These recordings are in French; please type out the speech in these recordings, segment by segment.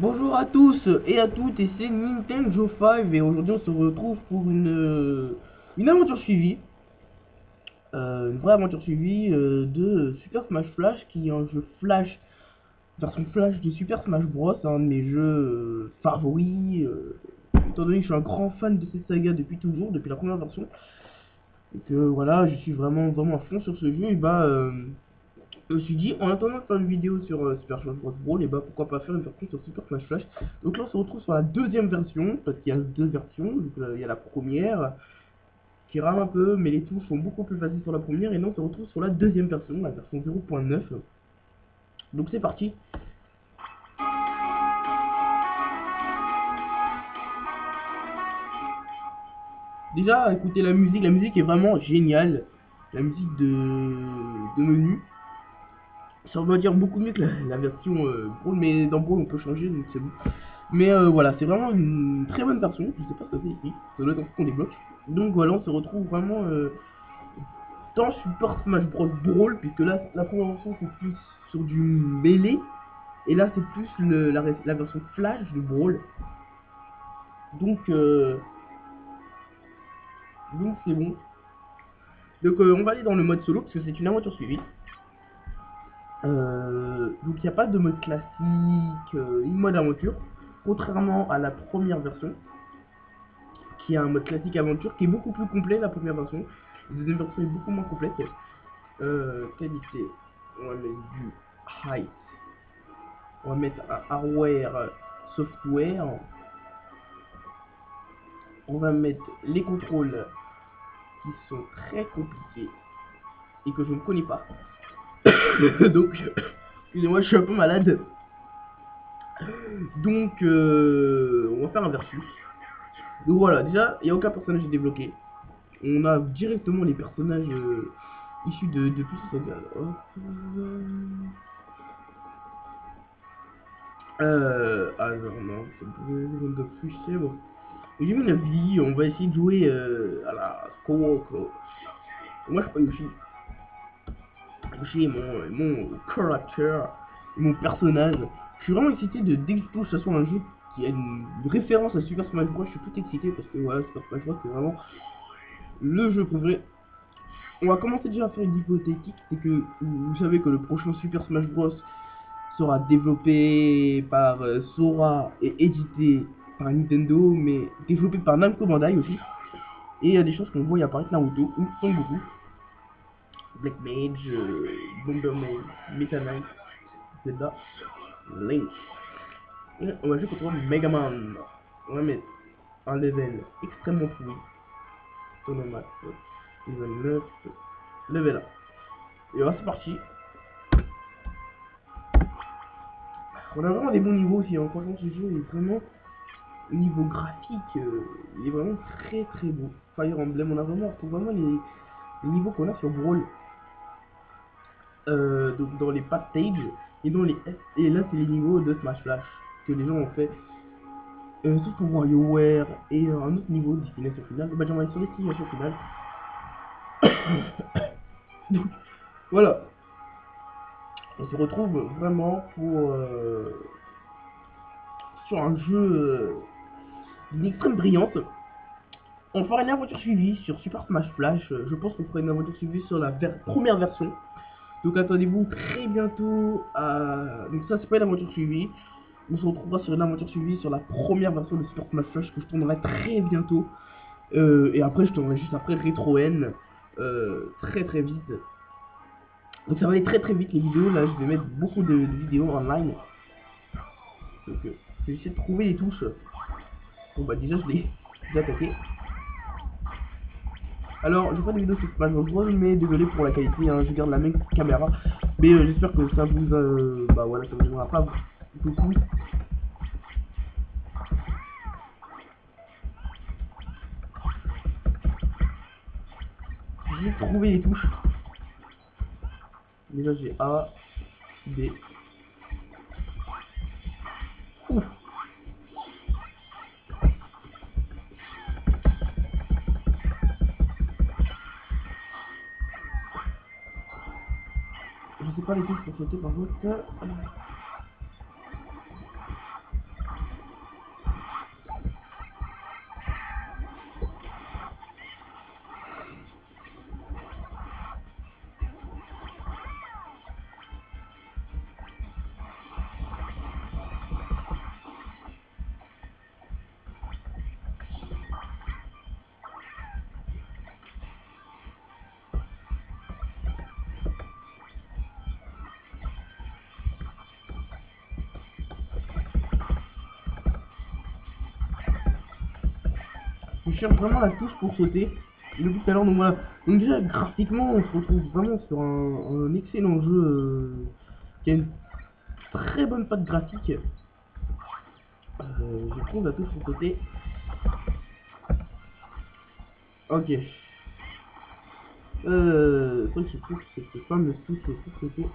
Bonjour à tous et à toutes, et c'est Nintendo 5 et aujourd'hui on se retrouve pour une aventure suivie, une vraie aventure suivie de Super Smash Flash qui est un jeu Flash, version Flash de Super Smash Bros, un de mes jeux favoris, étant donné que je suis un grand fan de cette saga depuis toujours, depuis la première version, et que voilà, je suis vraiment à fond sur ce jeu, et je me suis dit, en attendant de faire une vidéo sur Super Smash Bros. Brawl, et bah pourquoi pas faire une version sur Super Smash Flash. Donc là on se retrouve sur la deuxième version, parce qu'il y a deux versions. Donc il y a la première qui rame un peu, mais les touches sont beaucoup plus faciles sur la première, et là on se retrouve sur la deuxième version, la version 0.9. Donc c'est parti. Déjà, écoutez la musique est vraiment géniale. La musique de menu. Ça va dire beaucoup mieux que la version Brawl, mais dans Brawl on peut changer, donc c'est bon. Mais voilà, c'est vraiment une très bonne version. Je sais pas ce que c'est ici, ça doit être un truc qu'on débloque. Donc voilà, on se retrouve vraiment dans Super Smash Bros. Brawl, puisque là, la première version c'est plus sur du mêlée, et là c'est plus la version Flash de Brawl. Donc, donc c'est bon. Donc on va aller dans le mode solo, parce que c'est une aventure suivie. Donc il n'y a pas de mode classique, ni mode aventure, contrairement à la première version, qui a un mode classique aventure qui est beaucoup plus complet, la première version. La deuxième version est beaucoup moins complète. Qualité, on va mettre du high, on va mettre un hardware, software, on va mettre les contrôles qui sont très compliqués et que je ne connais pas. Donc, excusez-moi, je suis un peu malade. Donc, on va faire un versus. Donc voilà, déjà, il n'y a aucun personnage débloqué. On a directement les personnages issus de tout ce saga. Alors non, c'est bon, de fichier, bon. J'ai mis la vie, on va essayer de jouer à la Skywalker. Moi je suis pas Yoshi. Yoshi est mon caractère, mon personnage. Je suis vraiment excité dès que ce soit un jeu qui a une référence à Super Smash Bros. Je suis tout excité parce que voilà, Super Smash Bros c'est vraiment le jeu préféré. On va commencer déjà à faire une hypothétique, c'est que vous savez que le prochain Super Smash Bros sera développé par Sora et édité par Nintendo, mais développé par Namco Bandai aussi. Et il y a des choses qu'on voit y apparaître Naruto ou Son Goku, Black Mage, Bomberman, Meta Knight, Zelda, Link. Et on va jouer contre Megaman. On va mettre un level extrêmement pourri. Tonomat, level 9, level 1. Et voilà, c'est parti. On a vraiment des bons niveaux aussi, hein. Franchement ce jeu est vraiment, au niveau graphique, il est vraiment très beau. Fire Emblem, on a vraiment, on retrouve vraiment les niveaux qu'on a sur Brawl. Donc dans les past stage et dans les S, et là c'est les niveaux de Smash Flash que les gens ont fait. Sauf pour WarioWare et un autre niveau de destination finale. Bah j'en ai sur destination finale. Donc voilà, on se retrouve vraiment pour sur un jeu d'une extrême brillance. On fera une aventure suivie sur Super Smash Flash. Je pense qu'on fera une aventure suivie sur la première version. Donc attendez-vous très bientôt à... Donc ça c'est pas une aventure suivie. On se retrouvera sur une aventure suivie sur la première version de Super Smash Flash que je tournerai très bientôt. Et après je tournerai juste après Retro N. Très vite. Donc ça va aller très vite les vidéos. Là je vais mettre beaucoup de vidéos online. Donc je vais essayer de trouver les touches. Bon bah déjà je l'ai attaqué. Alors, je fais des vidéos sur Smash Bros, mais désolé pour la qualité, hein, je garde la même caméra. Mais j'espère que ça vous, bah voilà, ça vous donnera pas beaucoup. J'ai trouvé les touches. Déjà j'ai A, B. Ouf. Je sais pas les touches pour sauter par contre. cherche vraiment la touche pour sauter depuis tout à l'heure. Donc voilà. Donc déjà graphiquement on se retrouve vraiment sur un excellent jeu qui a une très bonne patte graphique. Je trouve la touche pour sauter. Ok. Ça je trouve que c'est pas me touche pour sauter.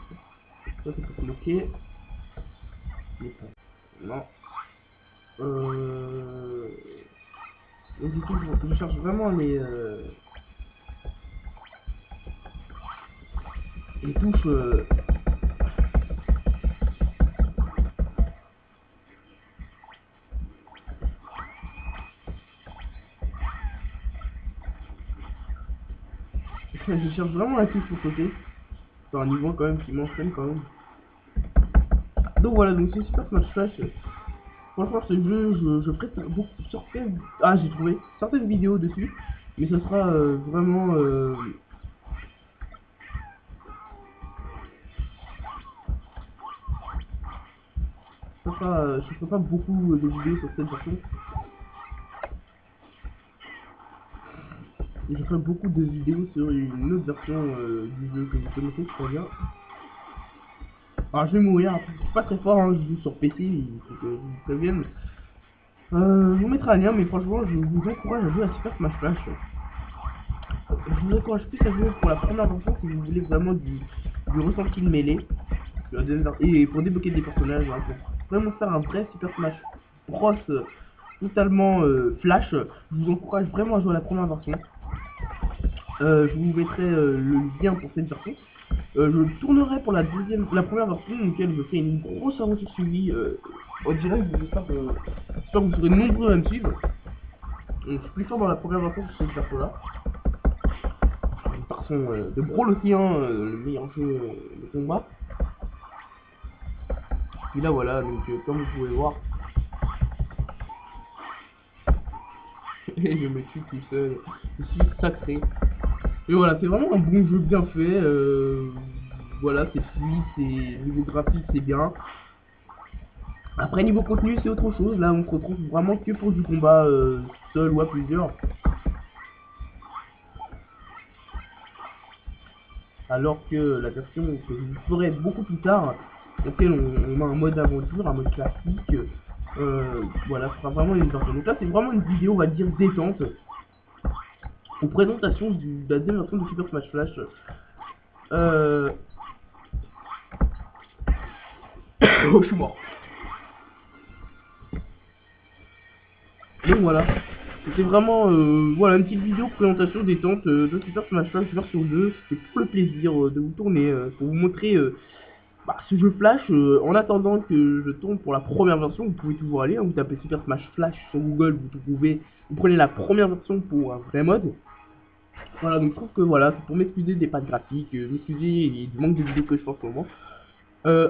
Ça c'est pour bloquer. Non. Donc du coup je cherche vraiment les touches je cherche vraiment la touche pour côté. C'est un niveau quand même qui m'entraîne quand même. Donc voilà, donc c'est Super Smash Flash. Franchement ce jeu je ferai beaucoup certaines. Ah j'ai trouvé certaines vidéos dessus. Mais ce sera vraiment je ferai pas beaucoup de vidéos sur cette version. Et je ferai beaucoup de vidéos sur une autre version du jeu que vous connaissez très bien. Alors je vais mourir, je suis pas très fort, hein, je joue sur PC, il faut que je vous prévienne. Je vous mettrai un lien, mais franchement je vous encourage à jouer à Super Smash Flash. Je vous encourage plus à jouer pour la première version si vous voulez vraiment du ressenti de mêlée. Et pour débloquer des personnages, hein, pour vraiment faire un vrai Super Smash Bros totalement flash, je vous encourage vraiment à jouer à la première version. Je vous mettrai le lien pour cette version. Je tournerai pour la première version dans laquelle je fais une grosse aventure suivie en direct. J'espère que vous serez nombreux à me suivre. Donc, je suis plus fort dans la première version que cette version là. Par son de Brawl aussi, hein, le meilleur jeu de combat. Et là voilà, donc comme vous pouvez voir, et je me tue tout seul. Je suis sacré. Et voilà, c'est vraiment un bon jeu bien fait. Voilà, c'est fluide, c'est niveau graphique, c'est bien. Après niveau contenu, c'est autre chose. Là, on se retrouve vraiment que pour du combat seul ou à plusieurs. Alors que la version que je vous ferai beaucoup plus tard, dans laquelle on a un mode aventure, un mode classique. Voilà, ce sera vraiment une version. Donc là, c'est vraiment une vidéo, on va dire, détente. Aux présentations de la deuxième version de Super Smash Flash. Oh, je suis mort. Donc voilà, c'était vraiment voilà une petite vidéo présentation détente de Super Smash Bros version 2. C'était pour le plaisir de vous tourner, pour vous montrer ce jeu Flash. En attendant que je tourne pour la première version, vous pouvez toujours aller, hein, vous tapez Super Smash Flash sur Google, vous prenez la première version pour un vrai mode. Voilà, donc je trouve que voilà, c'est pour m'excuser des pattes graphiques, m'excuser du manque de vidéos que je fais en ce moment.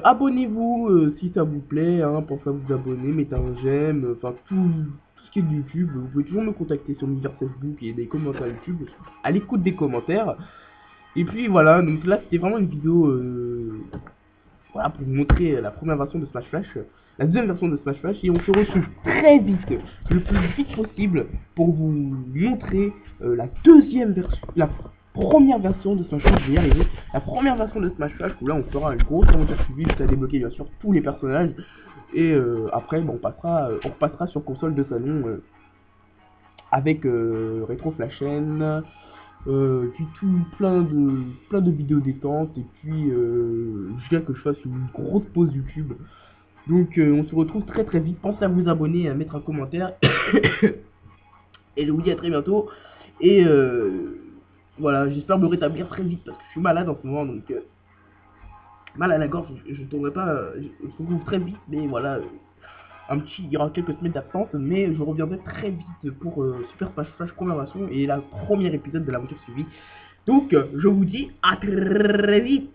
Abonnez-vous si ça vous plaît, hein, pensez à vous abonner, mettez un j'aime, enfin tout ce qui est de YouTube. Vous pouvez toujours me contacter sur l'univers Facebook et des commentaires YouTube, à l'écoute des commentaires. Et puis voilà, donc là c'était vraiment une vidéo voilà, pour vous montrer la première version de Smash Flash, la deuxième version de Smash Flash, et on se retrouve très vite, le plus vite possible, pour vous montrer la deuxième version, la première version de Smash Flash. Je vais y arriver. La première version de Smash Flash, où là on fera une grosse aventure suivie jusqu'à débloquer bien sûr tous les personnages, et après on repassera sur console de salon avec Retro Flash N. Puis plein de vidéos détente, et puis jusqu'à que je fasse une grosse pause YouTube. Donc on se retrouve très très vite. Pensez à vous abonner, à mettre un commentaire. Et je vous dis à très bientôt. Et voilà, j'espère me rétablir très vite parce que je suis malade en ce moment, donc mal à la gorge. Je ne tournerai pas, je se retrouve très vite, mais voilà. Il y aura quelques semaines d'absence, mais je reviendrai très vite pour Super Smash Flash première version et la première épisode de l'aventure suivie. Donc je vous dis à très vite.